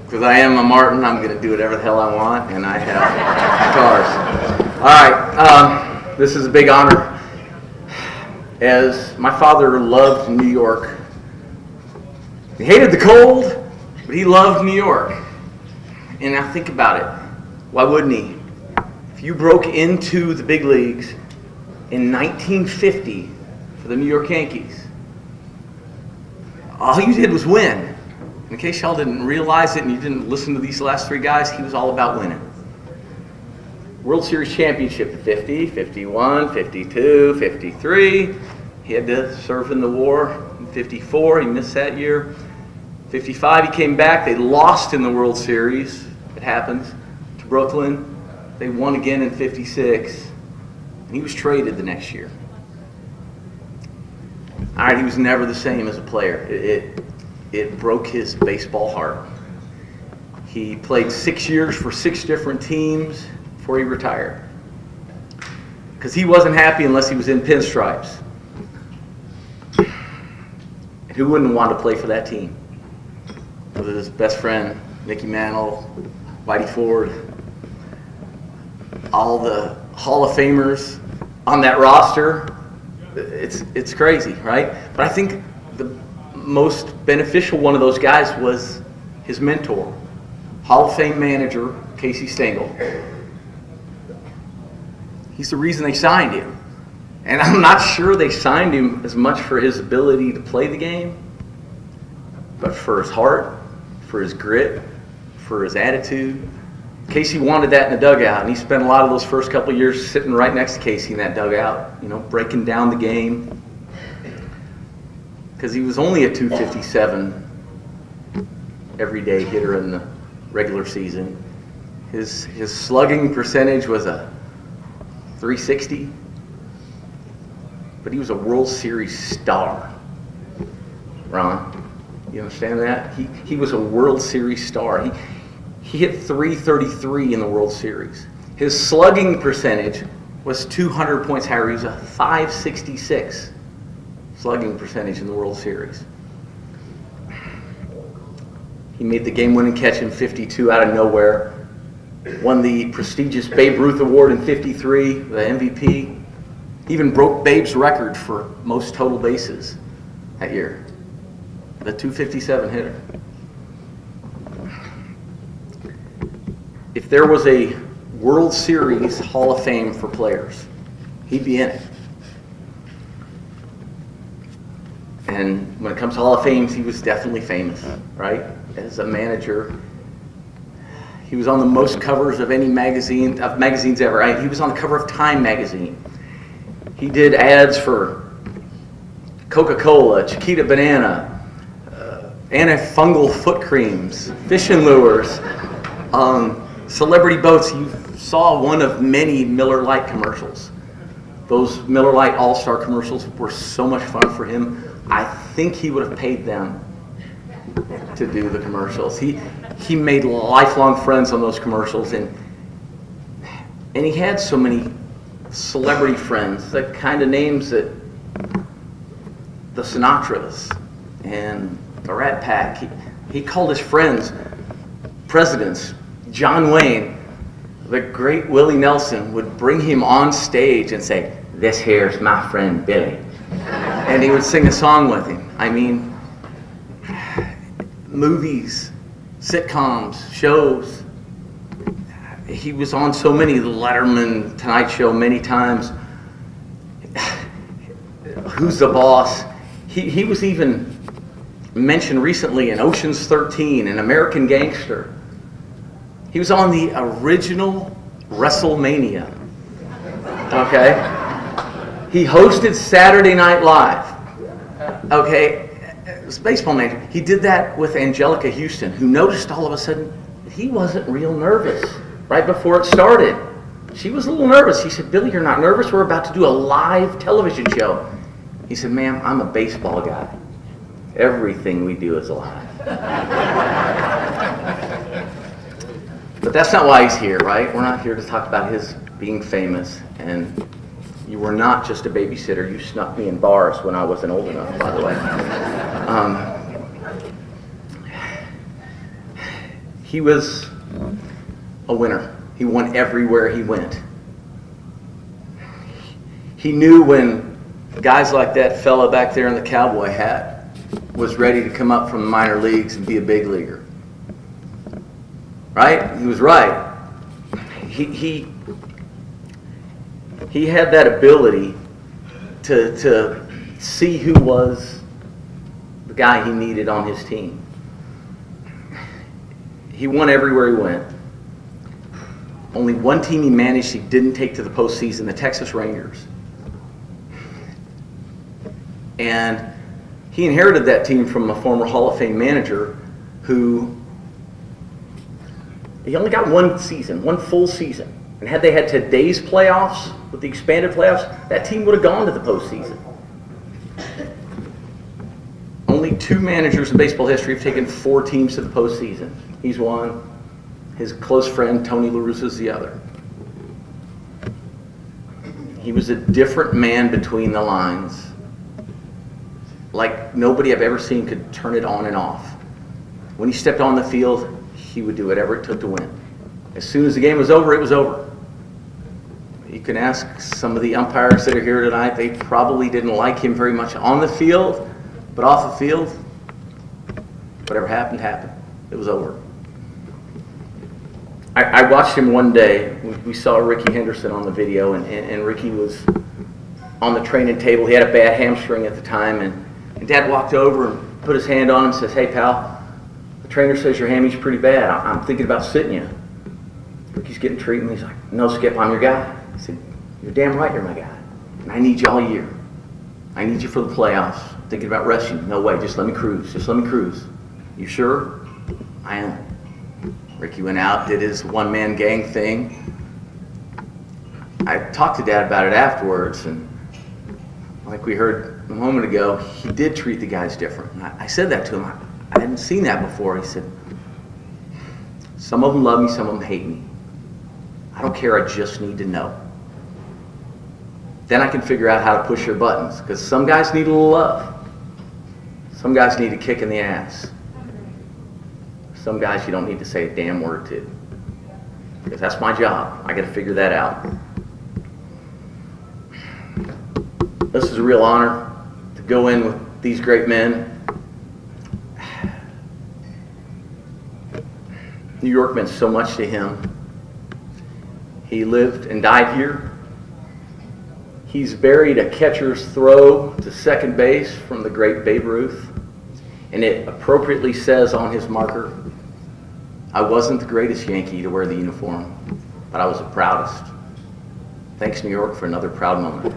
because I am a Martin, I'm going to do whatever the hell I want, and I have cars. All right, this is a big honor. As my father loved New York, he hated the cold, but he loved New York. And now think about it. Why wouldn't he? If you broke into the big leagues in 1950 for the New York Yankees, all you did was win. In case y'all didn't realize it and you didn't listen to these last three guys, he was all about winning. World Series championship at 50, 51, 52, 53. He had to serve in the war in 54. He missed that year. 55, he came back. They lost in the World Series. It happens. To Brooklyn. They won again in 56. And he was traded the next year. All right, he was never the same as a player. It broke his baseball heart. He played 6 years for 6 different teams before he retired. Because he wasn't happy unless he was in pinstripes. And who wouldn't want to play for that team? With his best friend, Mickey Mantle, Whitey Ford, all the Hall of Famers on that roster. It's crazy, right? But I think the most beneficial one of those guys was his mentor, Hall of Fame manager, Casey Stengel. He's the reason they signed him. And I'm not sure they signed him as much for his ability to play the game, but for his heart, for his grit, for his attitude. Casey wanted that in the dugout, and he spent a lot of those first couple of years sitting right next to Casey in that dugout, breaking down the game. Because he was only a 257 everyday hitter in the regular season. His slugging percentage was a 360, but he was a World Series star. Ron, you understand that? He was a World Series star. He hit 333 in the World Series. His slugging percentage was 200 points higher. He was a 566 slugging percentage in the World Series. He made the game-winning catch in 52 out of nowhere. Won the prestigious Babe Ruth Award in 53, the MVP. He even broke Babe's record for most total bases that year. The 257 hitter. If there was a World Series Hall of Fame for players, he'd be in it. And when it comes to Hall of Fames, he was definitely famous, right? As a manager, he was on the most covers of any magazines ever. Right? He was on the cover of Time magazine. He did ads for Coca-Cola, Chiquita Banana, antifungal foot creams, fishing lures, celebrity boats. You saw one of many Miller Lite commercials. Those Miller Lite All-Star commercials were so much fun for him. I think he would have paid them to do the commercials. He made lifelong friends on those commercials, and he had so many celebrity friends, the kind of names that the Sinatras and the Rat Pack. He called his friends presidents. John Wayne, the great Willie Nelson, would bring him on stage and say, "This here's my friend Billy." And he would sing a song with him. I mean, movies, sitcoms, shows. He was on so many, the Letterman, Tonight Show many times. Who's the Boss? He was even mentioned recently in Ocean's 13, an American Gangster. He was on the original WrestleMania. Okay? He hosted Saturday Night Live. Okay? It was a baseball manager. He did that with Angelica Houston, who noticed all of a sudden that he wasn't real nervous right before it started. She was a little nervous. He said, "Billy, you're not nervous? We're about to do a live television show." He said, "Ma'am, I'm a baseball guy. Everything we do is live." But that's not why he's here, right? We're not here to talk about his being famous. And you were not just a babysitter. You snuck me in bars when I wasn't old enough, by the way. he was a winner. He won everywhere he went. He knew when guys like that fella back there in the cowboy hat was ready to come up from the minor leagues and be a big leaguer. Right? He was right. He had that ability to see who was the guy he needed on his team. He won everywhere he went. Only one team he managed he didn't take to the postseason, the Texas Rangers. And he inherited that team from a former Hall of Fame manager who, he only got one season, one full season. And had they had today's playoffs, with the expanded playoffs, that team would have gone to the postseason. Only 2 managers in baseball history have taken 4 teams to the postseason. He's one. His close friend, Tony La Russa, is the other. He was a different man between the lines. Like nobody I've ever seen could turn it on and off. When he stepped on the field, he would do whatever it took to win. As soon as the game was over, it was over. You can ask some of the umpires that are here tonight, they probably didn't like him very much on the field, but off the field, whatever happened, happened. It was over. I watched him one day. We saw Ricky Henderson on the video, and Ricky was on the training table. He had a bad hamstring at the time, and Dad walked over and put his hand on him and says, "Hey, pal, the trainer says your hamstring's pretty bad. I'm thinking about sitting you." Ricky's getting treatment. He's like, "No, Skip, I'm your guy." I said, "You're damn right you're my guy. And I need you all year. I need you for the playoffs. Thinking about resting you. No way, just let me cruise. Just let me cruise." "You sure?" "I am." Ricky went out, did his one-man gang thing. I talked to Dad about it afterwards, and like we heard a moment ago, he did treat the guys different. And I said that to him. I hadn't seen that before. He said, "Some of them love me, some of them hate me. I don't care, I just need to know. Then I can figure out how to push your buttons, because some guys need a little love. Some guys need a kick in the ass. Some guys you don't need to say a damn word to, because that's my job. I got to figure that out." This is a real honor to go in with these great men. New York meant so much to him. He lived and died here. He's buried a catcher's throw to second base from the great Babe Ruth, and it appropriately says on his marker, "I wasn't the greatest Yankee to wear the uniform, but I was the proudest." Thanks, New York, for another proud moment.